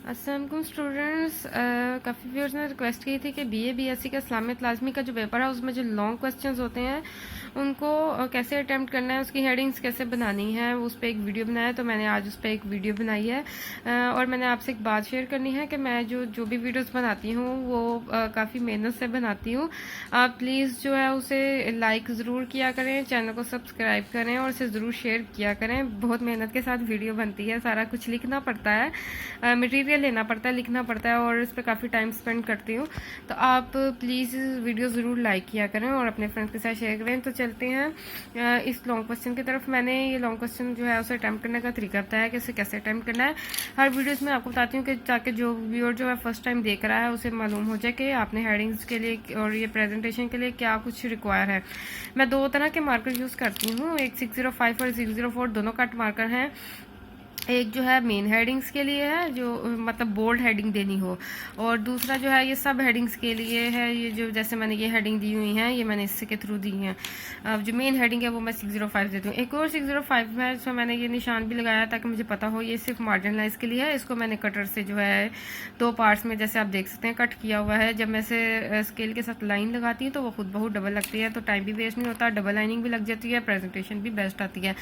अस्सलाम वालेकुम स्टूडेंट्स। काफ़ी व्यूअर्स ने रिक्वेस्ट की थी कि बीए बीएससी का इस्लामियत लाजमी का जो पेपर है उसमें जो लॉन्ग क्वेश्चंस होते हैं उनको कैसे अटेम्प्ट करना है, उसकी हेडिंग्स कैसे बनानी है, उस पर एक वीडियो बनाया। तो मैंने आज उस पर एक वीडियो बनाई है और मैंने आपसे एक बात शेयर करनी है कि मैं जो भी वीडियोस बनाती हूँ वो काफ़ी मेहनत से बनाती हूँ। आप प्लीज़ जो है उसे लाइक ज़रूर किया करें, चैनल को सब्सक्राइब करें और इसे ज़रूर शेयर किया करें। बहुत मेहनत के साथ वीडियो बनती है, सारा कुछ लिखना पड़ता है, मटेरियल लेना पड़ता है, लिखना पड़ता है और इस पर काफ़ी टाइम स्पेंड करती हूँ। तो आप प्लीज़ वीडियो ज़रूर लाइक किया करें और अपने फ्रेंड्स के साथ शेयर करें। तो चलते हैं इस लॉन्ग क्वेश्चन की तरफ। मैंने ये लॉन्ग क्वेश्चन जो है उसे अटैम्प्ट करने का तरीका बताया कि इसे कैसे अटैम्प्ट करना है। हर वीडियोस में आपको बताती हूँ कि ताकि जो व्यूअर जो है फर्स्ट टाइम देख रहा है उसे मालूम हो जाए कि आपने हेडिंग्स के लिए और ये प्रेजेंटेशन के लिए क्या कुछ रिक्वायर है। मैं दो तरह के मार्कर यूज़ करती हूँ, एक 605 और 604 दोनों कट मार्कर हैं। एक जो है मेन हेडिंग्स के लिए है, जो मतलब बोल्ड हेडिंग देनी हो, और दूसरा जो है ये सब हेडिंग्स के लिए है। ये जो जैसे मैंने ये हेडिंग दी हुई है ये मैंने इससे के थ्रू दी हैं। अब जो मेन हेडिंग है वो मैं 605 देती हूँ। एक और 605 में इसमें मैंने ये निशान भी लगाया ताकि मुझे पता हो ये सिर्फ मार्जिन लाइन्स के लिए है। इसको मैंने कटर से जो है दो पार्ट्स में जैसे आप देख सकते हैं कट किया हुआ है। जब मैं इसे स्केल के साथ लाइन लगाती हूँ तो वो खुद बहुत डबल लगती है, तो टाइम भी वेस्ट नहीं होता, डबल लाइनिंग भी लग जाती है, प्रेजेंटेशन भी बेस्ट आती है।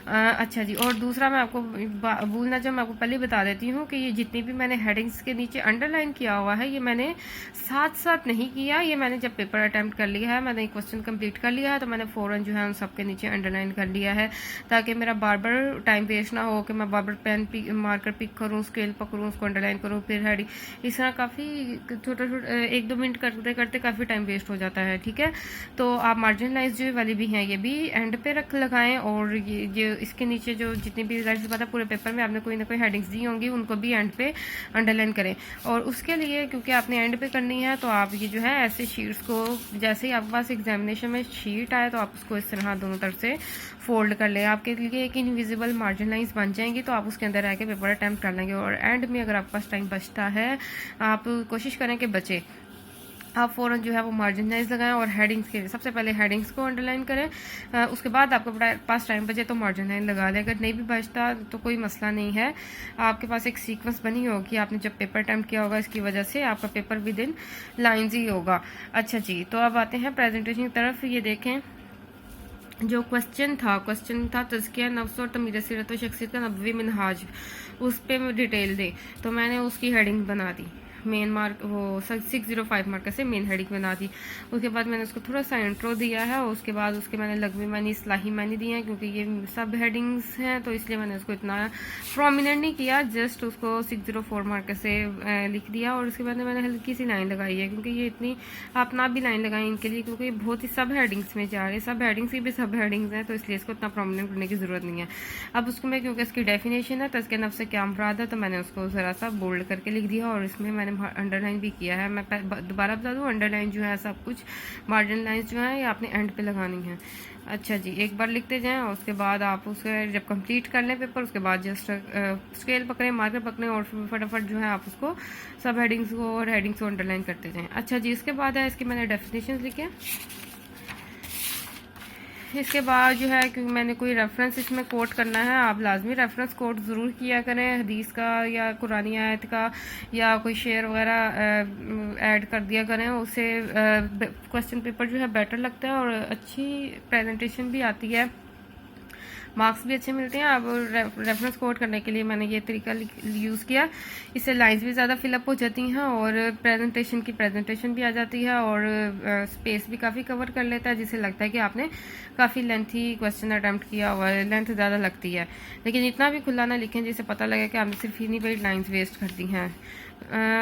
अच्छा जी, और दूसरा मैं आपको भूलना चाहिए, मैं आपको पहले बता देती हूँ कि ये जितनी भी मैंने हेडिंग्स के नीचे अंडरलाइन किया हुआ है ये मैंने साथ साथ नहीं किया। ये मैंने जब पेपर अटेम्प्ट कर लिया है, मैंने क्वेश्चन कंप्लीट कर लिया है, तो मैंने फ़ौरन जो है उन सब के नीचे अंडरलाइन कर लिया है ताकि मेरा बार बार टाइम वेस्ट ना हो कि मैं बार बार पेन मार्कर पिक करूँ, स्केल पकड़ूँ, उसको अंडरलाइन करूँ, फिर हेडिंग। इस तरह काफ़ी छोटा एक दो मिनट करते करते काफ़ी टाइम वेस्ट हो जाता है। ठीक है, तो आप मार्जिनलाइज जो वाली भी हैं ये भी एंड पे रख लगाएं, और ये इसके नीचे जो जितनी भी जाहिर बात है पूरे पेपर में आपने कोई ना कोई हेडिंग्स दी होंगी उनको भी एंड पे अंडरलाइन करें। और उसके लिए क्योंकि आपने एंड पे करनी है तो आप ये जो है ऐसे शीट्स को जैसे ही आपके पास एग्जामिनेशन में शीट आए तो आप उसको इस तरह दोनों तरफ से फोल्ड कर लें। आपके लिए एक इनविजिबल मार्जिन लाइन्स बन जाएंगी, तो आप उसके अंदर रह के पेपर अटैम्प्ट कर लेंगे। और एंड में अगर आपके पास टाइम बचता है आप कोशिश करें कि बचे, आप फ़ौरन जो है वो मार्जिनलाइज लगाएं और हेडिंग्स के लिए सबसे पहले हेडिंग्स को अंडरलाइन करें। उसके बाद आपको पास टाइम बचे तो मार्जिनलाइन लगा लें। अगर नहीं भी बचता तो कोई मसला नहीं है, आपके पास एक सीक्वेंस बनी होगी, आपने जब पेपर अटैम्प्ट किया होगा इसकी वजह से आपका पेपर विद इन लाइन्स ही होगा। अच्छा जी, तो अब आते हैं प्रेजेंटेशन की तरफ। ये देखें जो क्वेश्चन था तज़किया नफ्स और तमीर सीरत व शख्सियत का नबवी मिनहाज, उस पर डिटेल दे, तो मैंने उसकी हेडिंग बना दी। मेन मार्क वो 605 मार्कर से मेन हेडिंग बना दी। उसके बाद मैंने उसको थोड़ा सा इंट्रो दिया है और उसके बाद उसके मैंने लगवी मानी इस्लाही मानी दी हैं, क्योंकि ये सब हेडिंग्स हैं तो इसलिए मैंने उसको इतना प्रोमिनेंट नहीं किया, जस्ट उसको 604 मार्कर से लिख दिया। और उसके बाद मैंने हल्की सी लाइन लगाई है, क्योंकि ये इतनी आप ना भी लाइन लगाएं इनके लिए, क्योंकि बहुत ही सब हेडिंग्स में जा रहे हैं, सब हेडिंग्स की भी सब हेडिंग्स हैं, तो इसलिए इसको इतना प्रोमिनेंट करने की ज़रूरत नहीं है। अब उसको मैं क्योंकि इसकी डेफिनेशन है तो इसके नफ्स से क्या मुराद है, तो मैंने उसको ज़रा सा बोल्ड करके लिख दिया और इसमें मैंने अंडरलाइन भी किया है। मैं दोबारा बता दूं, अंडरलाइन जो है सब कुछ मार्जिन लाइन्स जो है ये आपने एंड पे लगानी है। अच्छा जी, एक बार लिखते जाएं और उसके बाद आप उसे जब कंप्लीट कर लें पेपर, उसके बाद जस्ट स्केल पकड़ें, मार्कर पकड़ें और फटाफट जो है आप उसको सब हेडिंग्स को और हेडिंग्स को अंडरलाइन करते जाएं। अच्छा जी, इसके बाद है इसकी मैंने डेफिनेशन लिखे। इसके बाद जो है क्योंकि मैंने कोई रेफरेंस इसमें कोट करना है, आप लाजमी रेफरेंस कोट ज़रूर किया करें, हदीस का या कुरानी आयत का या कोई शेर वगैरह ऐड कर दिया करें, उससे क्वेश्चन पेपर जो है बेटर लगता है और अच्छी प्रेजेंटेशन भी आती है, मार्क्स भी अच्छे मिलते हैं। अब रेफरेंस कोड करने के लिए मैंने ये तरीका यूज़ किया, इससे लाइंस भी ज़्यादा फिलअप हो जाती हैं और प्रेजेंटेशन भी आ जाती है और स्पेस भी काफ़ी कवर कर लेता है, जिससे लगता है कि आपने काफ़ी लेंथी क्वेश्चन अटैम्प्ट किया हुआ है, लेंथ ज़्यादा लगती है। लेकिन इतना भी खुला ना लिखें जिससे पता लगे कि आपने सिर्फ इन्हीं पर लाइन्स वेस्ट कर दी हैं।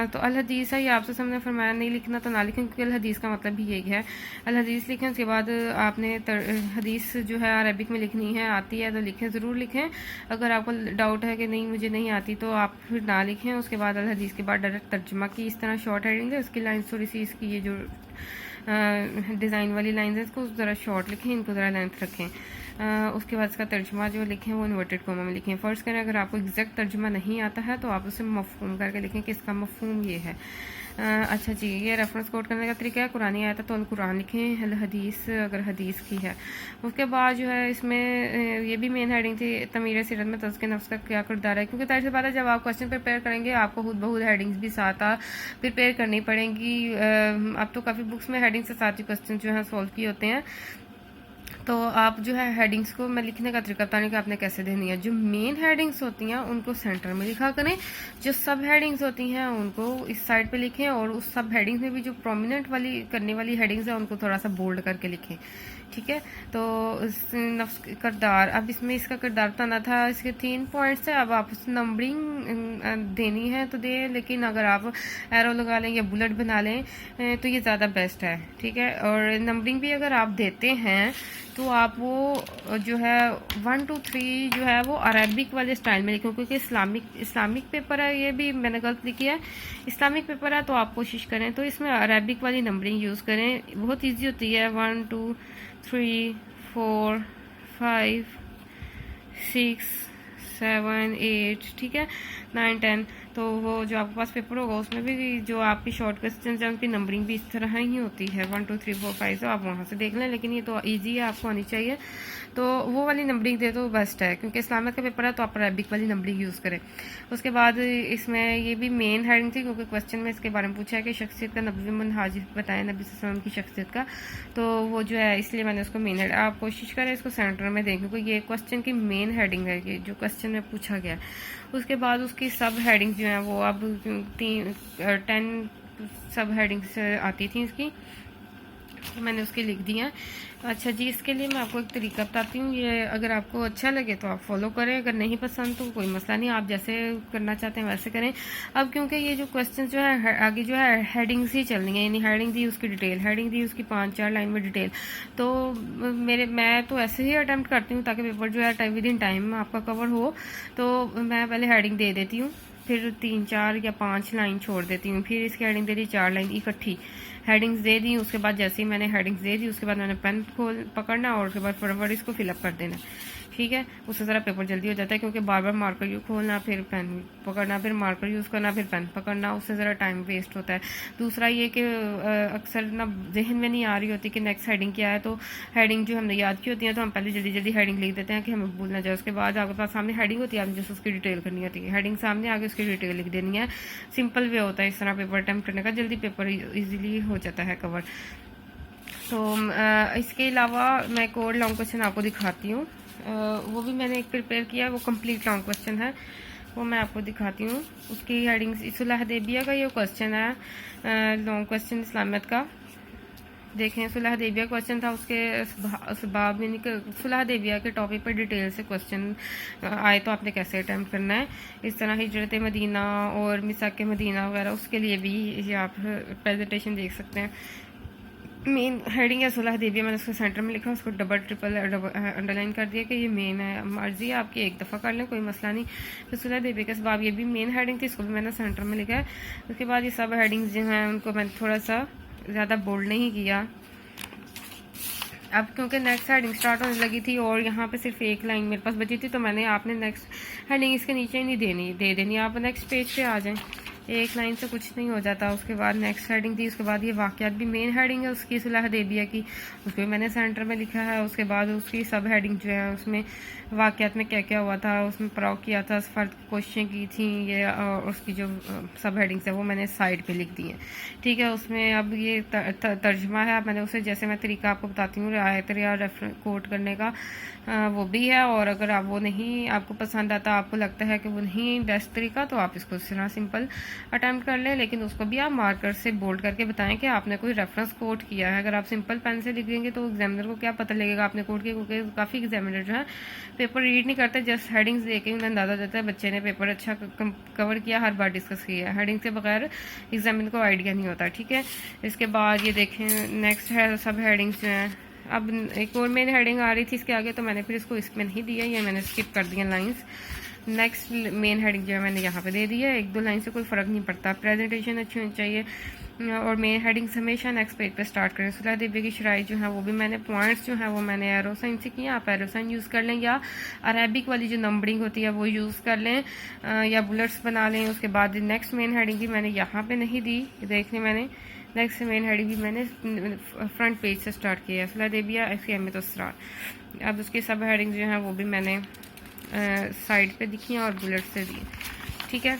तो अल हदीस है, ये आपसे सामने फरमाया नहीं लिखना तो ना लिखें, क्योंकि अल हदीस का मतलब भी यही है। अल हदीस लिखें, उसके बाद आपने हदीस जो है अरबिक में लिखनी है, आती है तो लिखें, ज़रूर लिखें। अगर आपको डाउट है कि नहीं मुझे नहीं आती तो आप फिर ना लिखें। उसके बाद अल हदीस के बाद डायरेक्ट तर्जुमा की इस तरह शॉर्ट हेडिंग है, उसकी लाइन थोड़ी सी इसकी ये जो डिज़ाइन वाली लाइन है इसको ज़रा शॉर्ट लिखें, इनको ज़रा लेंथ रखें। उसके बाद इसका तर्जुमा जो लिखें वो इन्वर्टेड कोमा में लिखें। फ़र्ज़ करें अगर आपको एग्जैक्ट तर्जुमा नहीं आता है तो आप उसे मफ़हूम करके लिखें कि इसका मफ़हूम ये है। अच्छा जी, ये रेफरेंस कोड करने का तरीका है, कुरानी आयत है तो कुरान लिखें, हदीस अगर हदीस की है। उसके बाद जो है इसमें ये भी मेन हेडिंग थी, तमीर सीरत में तज़किया नफ्स का क्या किरदार है, क्योंकि तारीफ़ बात है जब आप क्वेश्चन प्रिपेयर करेंगे आपको खुद बहुत हेडिंग्स भी साथ प्रिपेयर करनी पड़ेंगी। अब तो काफ़ी बुक्स में हेडिंग से साथ ही क्वेश्चन जो है सॉल्व किए होते हैं, तो आप जो है हेडिंग्स को मैं लिखने का तरीका बताने का आपने कैसे देनी है। जो मेन हेडिंग्स होती हैं उनको सेंटर में लिखा करें, जो सब हेडिंग्स होती हैं उनको इस साइड पे लिखें, और उस सब हेडिंग्स में भी जो प्रोमिनेंट वाली करने वाली हेडिंग्स है उनको थोड़ा सा बोल्ड करके लिखें, ठीक है। तो नफ्स किरदार, अब इसमें इसका किरदार बताना था, इसके 3 पॉइंट्स है। अब आप उस नंबरिंग देनी है तो दे, लेकिन अगर आप एरो लगा लें या बुलेट बना लें तो ये ज़्यादा बेस्ट है, ठीक है। और नंबरिंग भी अगर आप देते हैं तो आप वो जो है 1 2 3 जो है वो अरबिक वाले स्टाइल में लिखें, क्योंकि इस्लामिक पेपर है, ये भी मैंने गलत लिखी है, इस्लामिक पेपर है तो आप कोशिश करें तो इसमें अरबिक वाली नंबरिंग यूज़ करें, बहुत ईजी होती है। 1 2 3 4 5 6 7 8, ठीक है, 9 10। तो वो जो आपके पास पेपर होगा उसमें भी जो आपकी शॉर्ट क्वेश्चन है उनकी नंबरिंग भी इस तरह ही होती है, 1 2 3 4 5, तो आप वहाँ से देख लें, लेकिन ये तो ईजी है, आपको आनी चाहिए, तो वो वाली नंबरिंग दे तो बेस्ट है, क्योंकि इस्लामिक का पेपर है तो आप अरबिक वाली नंबरिंग यूज़ करें। उसके बाद इसमें ये भी मेन हेडिंग थी, क्योंकि क्वेश्चन में इसके बारे में पूछा है कि शख्सियत का नबवी मनहाज बताएं नबी सल्लल्लाहु अलैहि वसल्लम की शख्सियत का, तो वो जो है इसलिए मैंने उसको मेन हेड, आप कोशिश करें इसको सेंटर में दें, क्योंकि ये क्वेश्चन की मेन हेडिंग है, ये जो क्वेश्चन में पूछा गया। उसके बाद उसकी सब हेडिंग्स जो हैं वो अब 10 सब हेडिंग्स आती थी इसकी, तो मैंने उसके लिख दिया। अच्छा जी, इसके लिए मैं आपको एक तरीका बताती हूँ, ये अगर आपको अच्छा लगे तो आप फॉलो करें, अगर नहीं पसंद तो कोई मसला नहीं, आप जैसे करना चाहते हैं वैसे करें। अब क्योंकि ये जो क्वेश्चन जो है आगे जो है हेडिंग्स ही चलनी है, यानी हेडिंग दी उसकी डिटेल, हेडिंग दी उसकी 5-4 लाइन में डिटेल, तो मैं तो ऐसे ही अटैम्प्ट करती हूँ ताकि पेपर जो है विद इन टाइम आपका कवर हो। तो मैं पहले हेडिंग दे देती हूँ, फिर 3-4 या 5 लाइन छोड़ देती हूँ, फिर इसकी हेडिंग दे दी 4 लाइन इकट्ठी हेडिंग्स दे दी। उसके बाद जैसे ही मैंने हेडिंग्स दे दी उसके बाद मैंने पेन पकड़ना और उसके बाद फटाफट इसको फिलअप कर देना, ठीक है। उससे ज़रा पेपर जल्दी हो जाता है, क्योंकि बार बार मार्कर यूज खोलना, फिर पेन पकड़ना, फिर मार्कर यूज़ करना, फिर पेन पकड़ना, उससे ज़रा टाइम वेस्ट होता है। दूसरा ये कि अक्सर ना जहन में नहीं आ रही होती कि नेक्स्ट हेडिंग क्या है, तो हेडिंग जो हमने याद की होती है तो हम पहले जल्दी जल्दी हेडिंग लिख देते हैं कि हमें भूल ना जाए। उसके बाद आपके पास सामने हेडिंग होती है, आपने जैसे उसकी डिटेल करनी होती है, हेडिंग सामने आगे उसकी डिटेल लिख देनी है। सिंपल वे होता है इस तरह पेपर अटैम्प्ट करने का, जल्दी पेपर ईजिली हो जाता है कवर। तो इसके अलावा मैं एक और लॉन्ग क्वेश्चन आपको दिखाती हूँ, वो भी मैंने एक प्रिपेयर किया है, वो कंप्लीट लॉन्ग क्वेश्चन है, वो मैं आपको दिखाती हूँ। उसकी हेडिंग सुलह हदैबिया का ये क्वेश्चन है, लॉन्ग क्वेश्चन इस्लामियत का। देखें, सुलह हदैबिया क्वेश्चन था, उसके असबाब यानी कि सुलह हदैबिया के टॉपिक पर डिटेल से क्वेश्चन आए तो आपने कैसे अटैम्प्ट करना है। इस तरह हिजरत मदीना और मिसाक मदीना वगैरह, उसके लिए भी ये आप प्रेजेंटेशन देख सकते हैं। मेन हेडिंग है सुलह हदैबिया, मैंने उसको सेंटर में लिखा, उसको डबल ट्रिपल अंडरलाइन कर दिया कि ये मेन है, मर्जी है आपकी एक दफ़ा कर लें कोई मसला नहीं। तो सुलह हदैबिया के असबाब, ये भी मेन हेडिंग थी, इसको भी मैंने सेंटर में लिखा है। उसके बाद ये सब हेडिंग्स जो हैं उनको मैंने थोड़ा सा ज़्यादा बोल्ड नहीं किया, अब क्योंकि नेक्स्ट हेडिंग स्टार्ट होने लगी थी और यहाँ पे सिर्फ एक लाइन मेरे पास बची थी, तो मैंने आपने नेक्स्ट हेडिंग इसके नीचे ही नहीं दे देनी, आप नेक्स्ट पेज पे आ जाएं, एक लाइन से कुछ नहीं हो जाता। उसके बाद नेक्स्ट हेडिंग थी, उसके बाद ये वाक़यात भी मेन हेडिंग है उसकी सुलह हदैबिया की, उसको भी मैंने सेंटर में लिखा है। उसके बाद उसकी सब हेडिंग जो है उसमें वाक़यात में क्या क्या हुआ था, उसमें प्रॉव किया था, फ़र्द कोशिशें की थी, ये और उसकी जो सब हेडिंग्स है वो मैंने साइड पे लिख दी हैं, ठीक है। उसमें अब ये तर्जमा है, मैंने उसे जैसे मैं तरीका आपको बताती हूँ रियायत या रेफरेंस कोट करने का, वो भी है। और अगर आप वो नहीं आपको पसंद आता, आपको लगता है कि वो नहीं बेस्ट तरीका, तो आप इसको इस तरह सिंपल अटैम्प्ट कर लें, लेकिन उसको भी आप मार्कर से बोल्ड करके बताएं कि आपने कोई रेफरेंस कोट किया है। अगर आप सिंपल पेन से लिख देंगे तो एग्जामिनर को क्या पता लगेगा आपने कोट किया, क्योंकि काफ़ी एग्जामिनर जो है पेपर रीड नहीं करते, जस्ट हेडिंग्स देके उन्हें अंदाजा देता है बच्चे ने पेपर अच्छा कवर किया, हर बार डिस्कस किया। हेडिंग के बगैर एग्जामिनर को आइडिया नहीं होता, ठीक है। इसके बाद ये देखें नेक्स्ट है सब हेडिंग्स जो हैं, अब एक और मेन हेडिंग आ रही थी इसके आगे, तो मैंने फिर इसको इसमें नहीं दिया, या मैंने स्किप कर दिया लाइंस। नेक्स्ट मेन हेडिंग जो है मैंने यहाँ पे दे दी है, 1-2 लाइन से कोई फ़र्क नहीं पड़ता, प्रेजेंटेशन अच्छी होनी चाहिए, और मेन हेडिंग्स हमेशा नेक्स्ट पेज पे स्टार्ट करें। सुलह देवी की शराइ जो है वो भी मैंने पॉइंट्स जो है वो मैंने एरो साइन से किए, आप एरो साइन यूज़ कर लें या अरेबिक वाली जो नंबरिंग होती है वो यूज़ कर लें, या बुलेट्स बना लें। उसके बाद नेक्स्ट मेन हेडिंग भी मैंने यहाँ पे नहीं दी, देख लें मैंने नेक्स्ट मेन हेडिंग भी मैंने फ्रंट पेज से स्टार्ट किया है। सुलह देविया इसकी अहमियत असरार। अब उसकी सब हेडिंग जो है वो भी मैंने साइड पे दिखी हैं और बुलेट से दिए, ठीक है।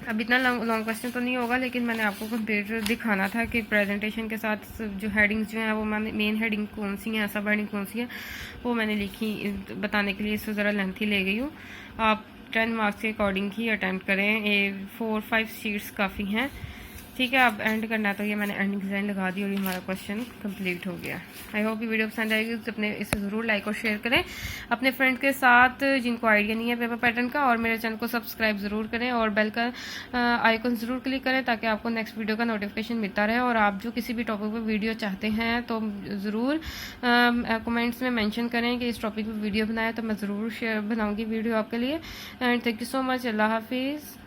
अब इतना लॉन्ग क्वेश्चन तो नहीं होगा, लेकिन मैंने आपको कंप्लीट दिखाना था कि प्रेजेंटेशन के साथ जो हेडिंग्स जो हैं वो मैंने मेन हेडिंग कौन सी हैं, सब हेडिंग कौन सी है वो मैंने लिखी बताने के लिए इससे ज़रा लेंथी ले गई हूँ। आप 10 मार्क्स के अकॉर्डिंग ही अटैम्प्ट करें, ये 4-5 शीट्स काफ़ी हैं, ठीक है। अब एंड करना है तो ये मैंने एंडिंग डिज़ाइन लगा दी और ये हमारा क्वेश्चन कंप्लीट हो गया। आई होप ये वीडियो पसंद आएगी तो अपने इसे ज़रूर लाइक और शेयर करें अपने फ्रेंड के साथ जिनको आइडिया नहीं है पेपर पैटर्न का, और मेरे चैनल को सब्सक्राइब ज़रूर करें और बेल का आइकन ज़रूर क्लिक करें ताकि आपको नेक्स्ट वीडियो का नोटिफिकेशन मिलता रहे। और आप जो किसी भी टॉपिक पर वीडियो चाहते हैं तो ज़रूर कमेंट्स में मेंशन करें कि इस टॉपिक पर वीडियो बनाए, तो मैं ज़रूर बनाऊँगी वीडियो आपके लिए। And thank you so much. अल्लाह हाफिज़।